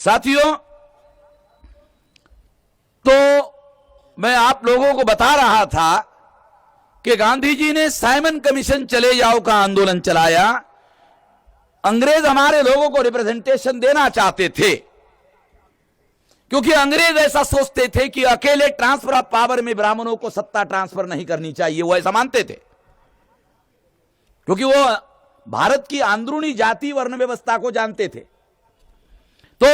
साथियों, तो मैं आप लोगों को बता रहा था कि गांधी जी ने साइमन कमीशन चले जाओ का आंदोलन चलाया। अंग्रेज हमारे लोगों को रिप्रेजेंटेशन देना चाहते थे, क्योंकि अंग्रेज ऐसा सोचते थे कि अकेले ट्रांसफर ऑफ पावर में ब्राह्मणों को सत्ता ट्रांसफर नहीं करनी चाहिए। वो ऐसा मानते थे, क्योंकि वो भारत की अंदरूनी जाति वर्ण व्यवस्था को जानते थे। तो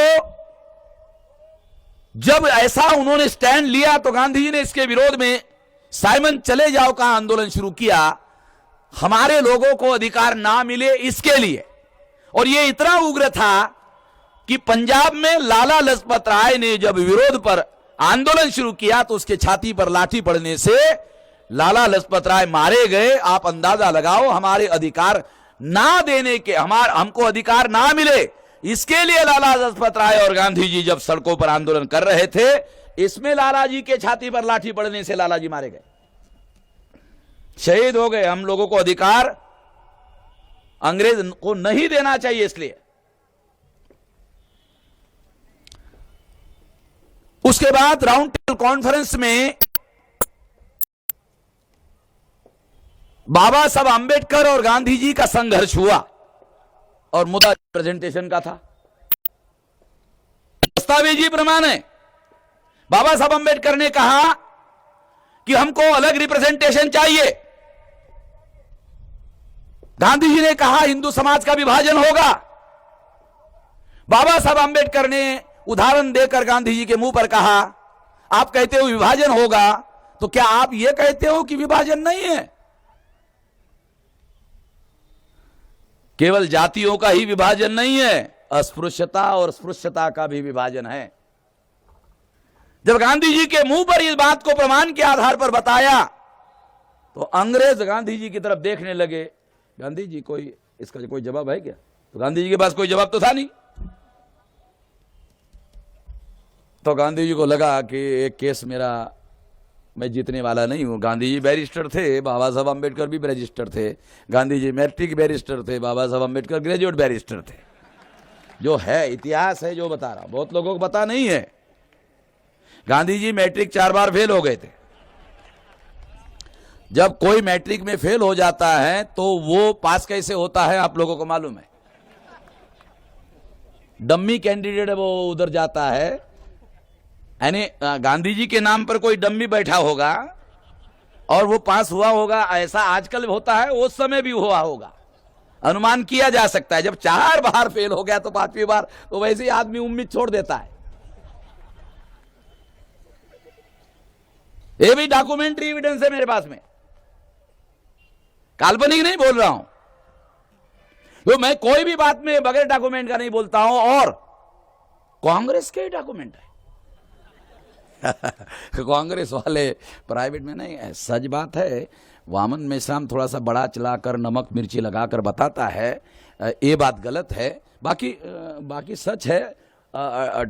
जब ऐसा उन्होंने स्टैंड लिया तो गांधी जी ने इसके विरोध में साइमन चले जाओ का आंदोलन शुरू किया, हमारे लोगों को अधिकार ना मिले इसके लिए। और यह इतना उग्र था कि पंजाब में लाला लजपत राय ने जब विरोध पर आंदोलन शुरू किया तो उसके छाती पर लाठी पड़ने से लाला लजपत राय मारे गए। आप अंदाजा लगाओ, हमारे अधिकार ना देने के, हमको अधिकार ना मिले इसके लिए लाला लजपत राय और गांधी जी जब सड़कों पर आंदोलन कर रहे थे, इसमें लाला जी के छाती पर लाठी पड़ने से लाला जी मारे गए, शहीद हो गए। हम लोगों को अधिकार अंग्रेज को नहीं देना चाहिए, इसलिए। उसके बाद राउंड टेबल कॉन्फ्रेंस में बाबा साहब अंबेडकर और गांधी जी का संघर्ष हुआ और मुद्दा प्रेजेंटेशन का था। दस्तावेजी प्रमाण है, बाबा साहब अंबेडकर ने कहा कि हमको अलग रिप्रेजेंटेशन चाहिए। गांधी जी ने कहा हिंदू समाज का विभाजन होगा। बाबा साहब अंबेडकर ने उदाहरण देकर गांधी जी के मुंह पर कहा, आप कहते हो विभाजन होगा, तो क्या आप यह कहते हो कि विभाजन नहीं है? केवल जातियों का ही विभाजन नहीं है, अस्पृश्यता और स्पृश्यता का भी विभाजन है। जब गांधी जी के मुंह पर इस बात को प्रमाण के आधार पर बताया तो अंग्रेज गांधी जी की तरफ देखने लगे। गांधी जी कोई इसका कोई जवाब है क्या? तो गांधी जी के पास कोई जवाब तो था नहीं। तो गांधी जी को लगा कि एक केस मैं जीतने वाला नहीं हूं। गांधी जी बैरिस्टर थे, बाबा साहब अंबेडकर भी बैरिस्टर थे। गांधी जी मैट्रिक बैरिस्टर थे, बाबा साहब अंबेडकर ग्रेजुएट बैरिस्टर थे। जो है इतिहास है जो बता रहा, बहुत लोगों को पता नहीं है। गांधी जी मैट्रिक 4 बार फेल हो गए थे। जब कोई मैट्रिक में फेल हो जाता है तो वो पास कैसे होता है आप लोगों को मालूम है? डम्मी कैंडिडेट वो उधर जाता है, यानी गांधी जी के नाम पर कोई डम्मी बैठा होगा और वो पास हुआ होगा। ऐसा आजकल होता है, उस समय भी हुआ होगा, अनुमान किया जा सकता है। जब 4 बार फेल हो गया तो 5वीं बार तो वैसे ही आदमी उम्मीद छोड़ देता है। ये भी डॉक्यूमेंट्री एविडेंस है मेरे पास में, काल्पनिक नहीं बोल रहा हूं। तो मैं कोई भी बात में बगैर डॉक्यूमेंट का नहीं बोलता हूं, और कांग्रेस के डॉक्यूमेंट है। कांग्रेस वाले प्राइवेट में नहीं है, सच बात है। वामन मेश्राम थोड़ा सा बड़ा चलाकर नमक मिर्ची लगाकर बताता है, ये बात गलत है। बाकी सच है।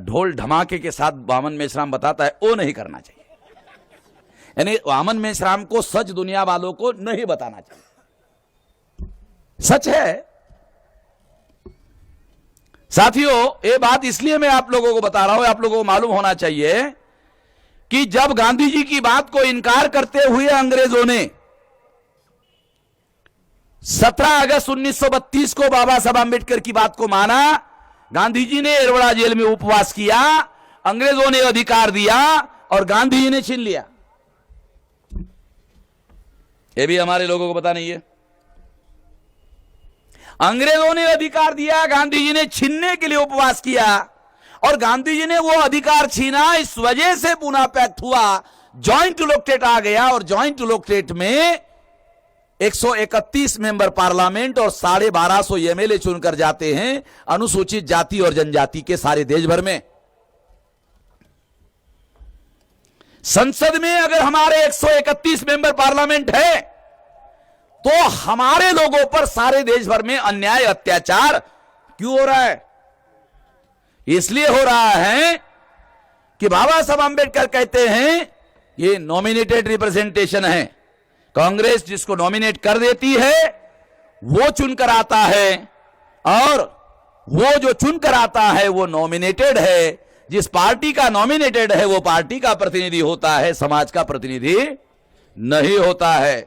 ढोल धमाके के साथ वामन मेश्राम बताता है, वो नहीं करना चाहिए। यानी वामन मेश्राम को सच दुनिया वालों को नहीं बताना चाहिए, सच है। साथियों, ये बात इसलिए मैं आप लोगों को बता रहा हूं, आप लोगों को मालूम होना चाहिए कि जब गांधी जी की बात को इनकार करते हुए अंग्रेजों ने 17 अगस्त 1932 को बाबा साहब अंबेडकर की बात को माना, गांधी जी ने एरवड़ा जेल में उपवास किया, अंग्रेजों ने अधिकार दिया और गांधी जी ने छीन लिया। यह भी हमारे लोगों को पता नहीं है। अंग्रेजों ने अधिकार दिया, गांधी जी ने छीनने के लिए उपवास किया और गांधी जी ने वो अधिकार छीना। इस वजह से पुनः पैक्ट हुआ, जॉइंट इलेक्टेट आ गया और जॉइंट इलेक्टेट में 131 मेंबर पार्लियामेंट और 1250 एमएलए चुनकर जाते हैं अनुसूचित जाति और जनजाति के सारे देश भर में। संसद में अगर हमारे 131 मेंबर पार्लियामेंट है तो हमारे लोगों पर सारे देश भर में अन्याय अत्याचार क्यों हो रहा है? इसलिए हो रहा है कि बाबा साहब अंबेडकर कहते हैं ये नॉमिनेटेड रिप्रेजेंटेशन है। कांग्रेस जिसको नॉमिनेट कर देती है वो चुनकर आता है और वो जो चुनकर आता है वो नॉमिनेटेड है, जिस पार्टी का नॉमिनेटेड है वो पार्टी का प्रतिनिधि होता है, समाज का प्रतिनिधि नहीं होता है।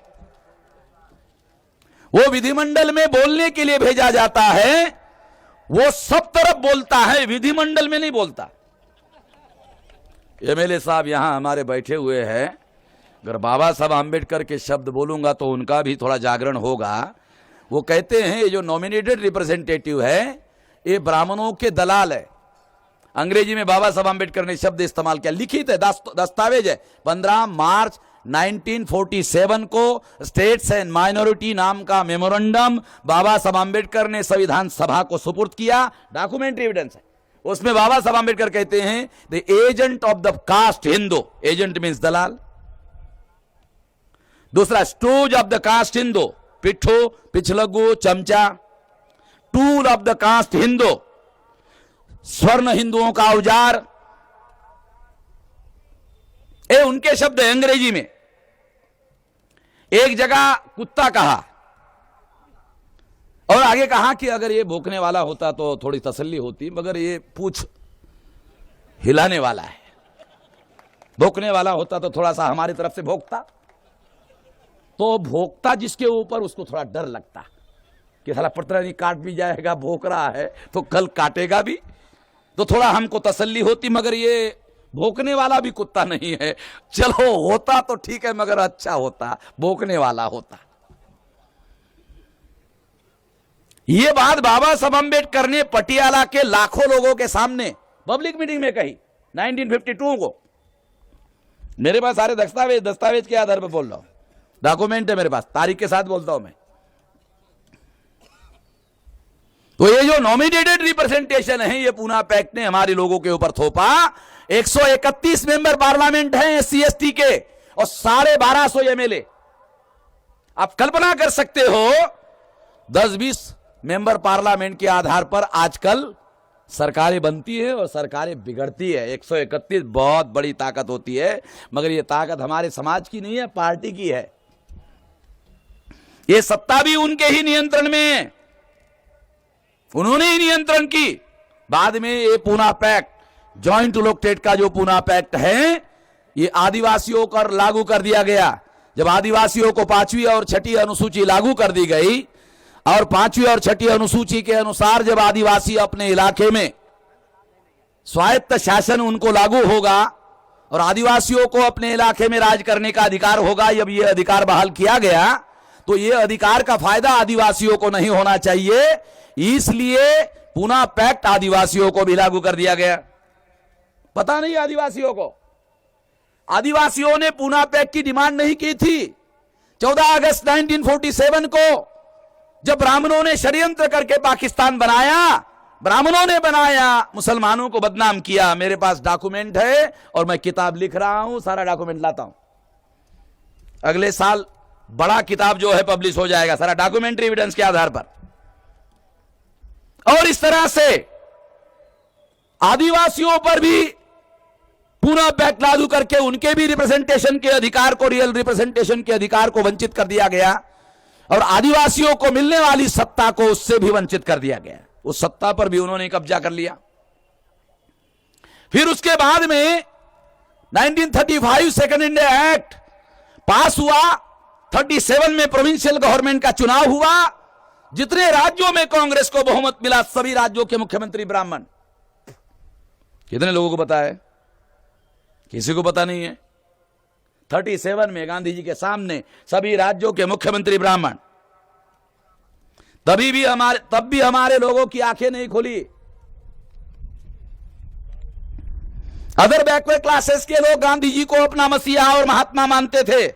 वो विधिमंडल में बोलने के लिए भेजा जाता है, वो सब तरफ बोलता है, विधिमंडल में नहीं बोलता। एमएलए साहब यहां हमारे बैठे हुए हैं, अगर बाबा साहब आंबेडकर के शब्द बोलूंगा तो उनका भी थोड़ा जागरण होगा। वो कहते हैं ये जो नॉमिनेटेड रिप्रेजेंटेटिव है ये ब्राह्मणों के दलाल है। अंग्रेजी में बाबा साहब आंबेडकर ने शब्द इस्तेमाल किया, लिखित है, दस्तावेज है। 15 मार्च 1947 को स्टेट्स एंड माइनॉरिटी नाम का मेमोरेंडम बाबा साहब आंबेडकर ने संविधान सभा को सुपुर्द किया, डॉक्यूमेंट्री एविडेंस है। उसमें बाबा साहब आंबेडकर कहते हैं the agent of the caste Hindu, agent means दलाल। दूसरा stooge of the caste Hindu, पिट्ठू, पिछलगू, चमचा। Tool of the caste Hindu, स्वर्ण हिंदुओं का औजार। ये उनके शब्द है अंग्रेजी में। एक जगह कुत्ता कहा और आगे कहा कि अगर ये भौंकने वाला होता तो थोड़ी तसल्ली होती, मगर ये पूंछ हिलाने वाला है। भौंकने वाला होता तो थोड़ा सा हमारी तरफ से भौंकता, तो भौंकता जिसके ऊपर उसको थोड़ा डर लगता कि साला पटरा नहीं काट भी जाएगा, भौंक रहा है तो कल काटेगा भी, तो थोड़ा हमको तसल्ली होती। मगर ये भौंकने वाला भी कुत्ता नहीं है। चलो होता तो ठीक है, मगर अच्छा होता, भौंकने वाला होता। ये बात बाबा साहब अम्बेडकर ने पटियाला के लाखों लोगों के सामने पब्लिक मीटिंग में कही 1952 को। मेरे पास सारे दस्तावेज के आधार पर बोल रहा हूं, डॉक्यूमेंट है मेरे पास, तारीख के साथ बोलता हूं मैं। तो ये जो नॉमिनेटेड रिप्रेजेंटेशन है ये पूना पैक्ट ने हमारे लोगों के ऊपर थोपा। 131 मेंबर पार्लियामेंट हैं एससी एसटी के और 1250 एमएलए। आप कल्पना कर सकते हो 10-20 मेंबर पार्लियामेंट के आधार पर आजकल सरकारें बनती है और सरकारें बिगड़ती है। 131 बहुत बड़ी ताकत होती है, मगर ये ताकत हमारे समाज की नहीं है, पार्टी की है। ये सत्ता भी उनके ही नियंत्रण में है, उन्होंने ही नियंत्रण की। बाद में ये पूना पैक्ट, जॉइंट इलेक्टेड का जो पूना पैक्ट है, ये आदिवासियों पर लागू कर दिया गया। जब आदिवासियों को 5वीं और 6ठी अनुसूची लागू कर दी गई और 5वीं और 6ठी अनुसूची के अनुसार जब आदिवासी अपने इलाके में स्वायत्त शासन उनको लागू होगा और आदिवासियों को अपने इलाके में राज करने का अधिकार होगा, जब यह अधिकार बहाल किया गया तो यह अधिकार का फायदा आदिवासियों को नहीं होना चाहिए, इसलिए पूना पैक्ट आदिवासियों को भी लागू कर दिया गया। पता नहीं आदिवासियों को, आदिवासियों ने पूना पैक्ट की डिमांड नहीं की थी। 14 अगस्त 1947 को जब ब्राह्मणों ने षड्यंत्र करके पाकिस्तान बनाया, ब्राह्मणों ने बनाया, मुसलमानों को बदनाम किया। मेरे पास डॉक्यूमेंट है और मैं किताब लिख रहा हूं, सारा डॉक्यूमेंट लाता हूं। अगले साल बड़ा किताब जो है पब्लिश हो जाएगा, सारा डॉक्यूमेंट्री एविडेंस के आधार पर। और इस तरह से आदिवासियों पर भी पूना पैक्ट लागू करके उनके भी रिप्रेजेंटेशन के अधिकार को, रियल रिप्रेजेंटेशन के अधिकार को वंचित कर दिया गया और आदिवासियों को मिलने वाली सत्ता को उससे भी वंचित कर दिया गया। उस सत्ता पर भी उन्होंने कब्जा कर लिया। फिर उसके बाद में 1935 सेकंड इंडिया एक्ट पास हुआ। 37 में प्रोविंशियल गवर्नमेंट का चुनाव हुआ। जितने राज्यों में कांग्रेस को बहुमत मिला, सभी राज्यों के मुख्यमंत्री ब्राह्मण। कितने लोगों को पता है? किसी को पता नहीं है। 37 में गांधी जी के सामने सभी राज्यों के मुख्यमंत्री ब्राह्मण। तब भी हमारे लोगों की आंखें नहीं खुली। अदर बैकवर्ड क्लासेस के लोग गांधी जी को अपना मसीहा और महात्मा मानते थे।